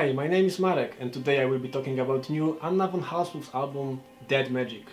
Hi, my name is Marek and today I will be talking about new Anna Von Hausswolff's album Dead Magic.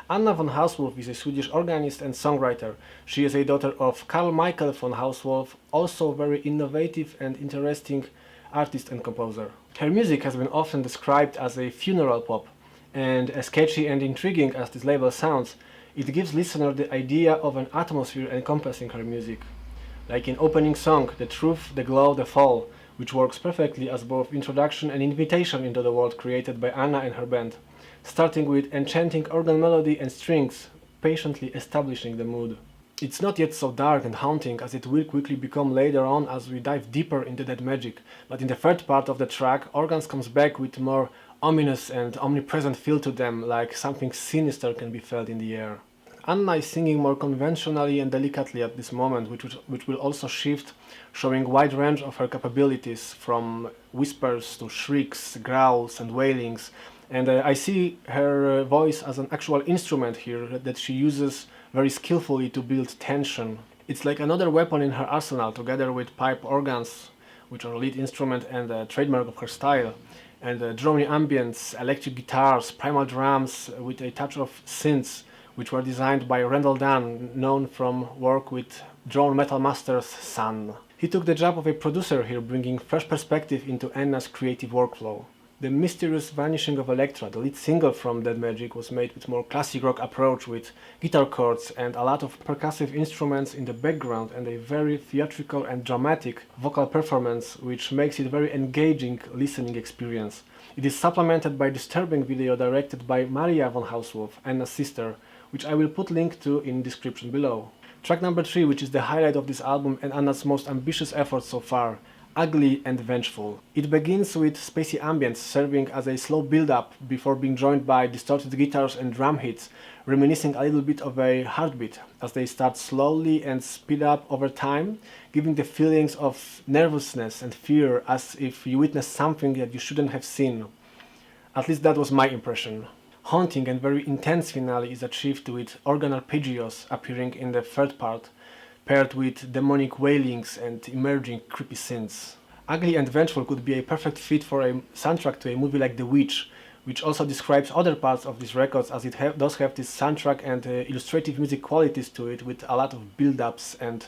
Anna Von Hausswolff is a Swedish organist and songwriter. She is a daughter of Carl Michael von Hausswolff, also very innovative and interesting artist and composer. Her music has been often described as a funeral pop, and as catchy and intriguing as this label sounds, it gives listener the idea of an atmosphere encompassing her music. Like in opening song, The Truth, The Glow, The Fall, which works perfectly as both introduction and invitation into the world created by Anna and her band, starting with enchanting organ melody and strings, patiently establishing the mood. It's not yet so dark and haunting as it will quickly become later on as we dive deeper into Dead Magic, but in the third part of the track, organs comes back with more ominous and omnipresent feel to them, like something sinister can be felt in the air. Anna is singing more conventionally and delicately at this moment, which will also shift, showing a wide range of her capabilities, from whispers to shrieks, growls and wailings, and I see her voice as an actual instrument here that she uses very skillfully to build tension. It's like another weapon in her arsenal, together with pipe organs, which are lead instrument and a trademark of her style, and drony ambience, electric guitars, primal drums with a touch of synths, which were designed by Randall Dunn, known from work with drone metal master's son. He took the job of a producer here, bringing fresh perspective into Anna's creative workflow. The mysterious Vanishing of Electra, the lead single from Dead Magic, was made with more classic rock approach, with guitar chords and a lot of percussive instruments in the background and a very theatrical and dramatic vocal performance, which makes it a very engaging listening experience. It is supplemented by a disturbing video directed by Maria Von Hausswolff, Anna's sister, which I will put link to in description below. Track number 3, which is the highlight of this album and Anna's most ambitious effort so far, Ugly and Vengeful. It begins with spacey ambience serving as a slow build-up before being joined by distorted guitars and drum hits, reminiscing a little bit of a heartbeat as they start slowly and speed up over time, giving the feelings of nervousness and fear as if you witness something that you shouldn't have seen. At least that was my impression. Haunting and very intense finale is achieved with organ arpeggios appearing in the third part, paired with demonic wailings and emerging creepy synths. Ugly and Vengeful could be a perfect fit for a soundtrack to a movie like The Witch, which also describes other parts of these records, as it does have this soundtrack and illustrative music qualities to it, with a lot of build-ups and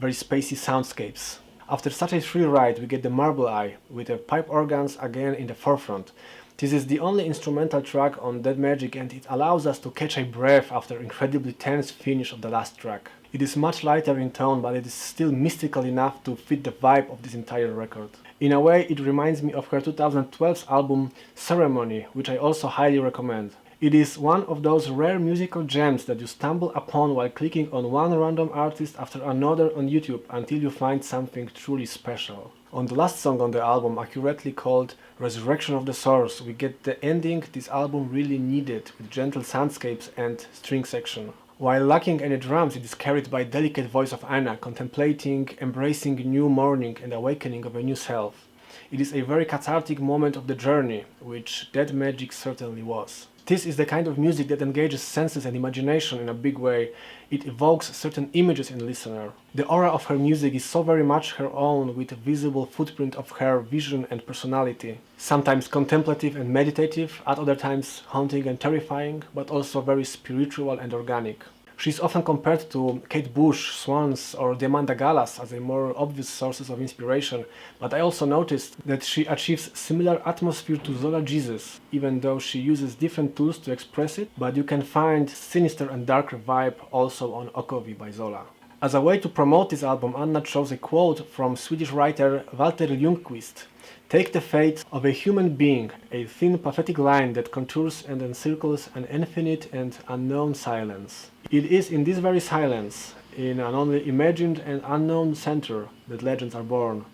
very spacey soundscapes. After such a thrill ride, we get the Marble Eye, with the pipe organs again in the forefront. This is the only instrumental track on Dead Magic, and it allows us to catch a breath after incredibly tense finish of the last track. It is much lighter in tone, but it is still mystical enough to fit the vibe of this entire record. In a way, it reminds me of her 2012 album Ceremony, which I also highly recommend. It is one of those rare musical gems that you stumble upon while clicking on one random artist after another on YouTube until you find something truly special. On the last song on the album, accurately called Resurrection of the Source, we get the ending this album really needed, with gentle soundscapes and string section. While lacking any drums, it is carried by delicate voice of Anna, contemplating, embracing new morning and awakening of a new self. It is a very cathartic moment of the journey, which Dead Magic certainly was. This is the kind of music that engages senses and imagination in a big way. It evokes certain images in the listener. The aura of her music is so very much her own, with a visible footprint of her vision and personality. Sometimes contemplative and meditative, at other times haunting and terrifying, but also very spiritual and organic. She is often compared to Kate Bush, Swans or Diamanda Gallas as a more obvious sources of inspiration, but I also noticed that she achieves similar atmosphere to Zola Jesus, even though she uses different tools to express it, but you can find sinister and darker vibe also on Okovi by Zola. As a way to promote this album, Anna chose a quote from Swedish writer Walter Ljungqvist. Take the fate of a human being, a thin pathetic line that contours and encircles an infinite and unknown silence. It is in this very silence, in an only imagined and unknown center, that legends are born.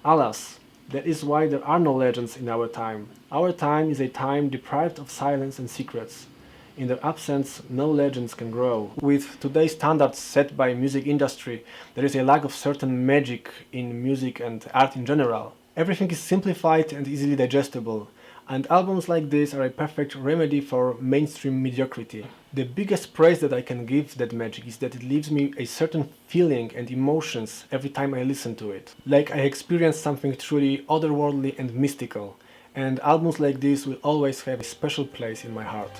Alas, that is why there are no legends in our time. Our time is a time deprived of silence and secrets. In their absence, no legends can grow. With today's standards set by music industry, there is a lack of certain magic in music and art in general. Everything is simplified and easily digestible, and albums like this are a perfect remedy for mainstream mediocrity. The biggest praise that I can give that magic is that it leaves me a certain feeling and emotions every time I listen to it. Like I experience something truly otherworldly and mystical, and albums like this will always have a special place in my heart.